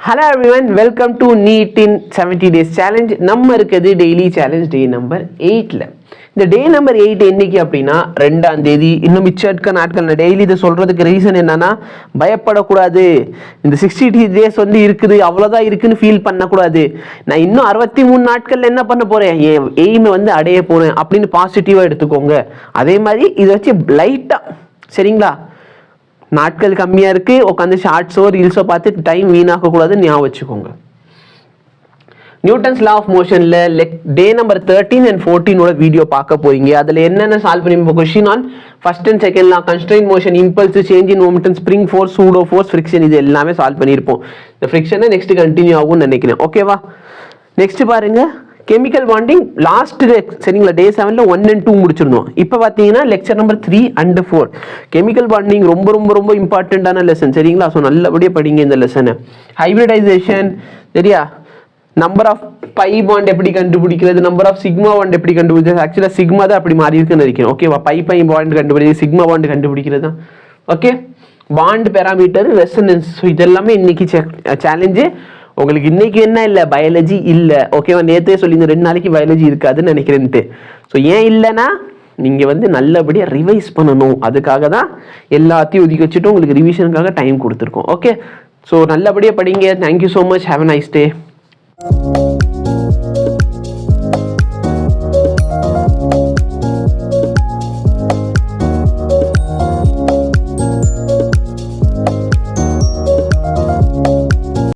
Hello everyone, welcome to NEET in 70 days challenge. நம்ம இருக்குது daily challenge டே number 8ல. இந்த டே number 8 என்னைக்கு அப்படின்னா 2ஆம் தேதி. இன்னும் மிச்ச நாட்கள் டெய்லி இதை சொல்றதுக்கு ரீசன் என்னன்னா, பயப்படக்கூடாது. இந்த 60 days வந்து இருக்குது, அவ்வளோதான் இருக்குன்னு ஃபீல் பண்ணக்கூடாது. நான் இன்னும் 63 நாட்கள்ல என்ன பண்ண போறேன், என் எய்மை வந்து அடைய போறேன் அப்படின்னு பாசிட்டிவா எடுத்துக்கோங்க. அதே மாதிரி இதை வச்சு லைட்டா, சரிங்களா, நாட்கள் கம்மியாக இருக்குது, உட்காந்து ஷார்ட்ஸோ ரீல்ஸோ பார்த்து டைம் வீணாக்கக்கூடாதுன்னு ஞாபகம் வச்சுக்கோங்க. நியூட்டன்ஸ் லா ஆஃப் மோஷனில் டே நம்பர் 13 and 14 வீடியோ பார்க்க போறீங்க. அதில் என்னென்ன சால்வ் பண்ணி question on first and second law, constrain motion, impulse, change in momentum, spring force, pseudo force, friction, இது எல்லாமே சால்வ் பண்ணியிருப்போம். இந்த ஃப்ரிக்ஷனை நெக்ஸ்ட் கண்டினியூ ஆகும்னு நினைக்கிறேன். ஓகேவா? நெக்ஸ்ட் பாருங்க, கெமிக்கல் பாண்டிங் லாஸ்ட் சரிங்களா, டே 7ல 1 and 2 முடிச்சிருந்தோம். இப்போ பார்த்தீங்கன்னா lecture number 3 and 4. Chemical bonding ரொம்ப ரொம்ப ரொம்ப இம்பார்ட்டண்ட்டான லெசன், சரிங்களா? ஸோ நல்லபடியாக படிங்க இந்த லெசனை. ஹைபிரிடைசேஷன், சரியா, நம்பர் ஆஃப் பை பாண்ட் எப்படி கண்டுபிடிக்கிறது, நம்பர் ஆஃப் சிக்மா பாண்ட் எப்படி கண்டுபிடிக்கிறது. ஆக்சுவலாக சிக்மா தான் அப்படி மாறி இருக்குன்னு நினைக்கிறேன். ஓகேவா? பை பாண்ட் கண்டுபிடிக்கிறது, சிக்மா பாண்ட் கண்டுபிடிக்கிறது தான். Okay, bond parameter, resonance, so இதெல்லாமே இன்னைக்கு சேலஞ்சு. உங்களுக்கு இன்னைக்கு என்ன இல்லை, பயாலஜி இல்லை. ஓகேவா? நேற்றே சொல்லி இந்த 2 நாளைக்கு பயாலஜி இருக்காதுன்னு நினைக்கிறேன்ட்டு. ஸோ ஏன் இல்லைன்னா, நீங்கள் வந்து நல்லபடியாக ரிவைஸ் பண்ணணும். அதுக்காக தான் எல்லாத்தையும் ஒதுக்கி வச்சுட்டு உங்களுக்கு ரிவிஷனுக்காக டைம் கொடுத்துருக்கோம். ஓகே, ஸோ நல்லபடியாக படிங்க. Thank you so much. Have a nice day.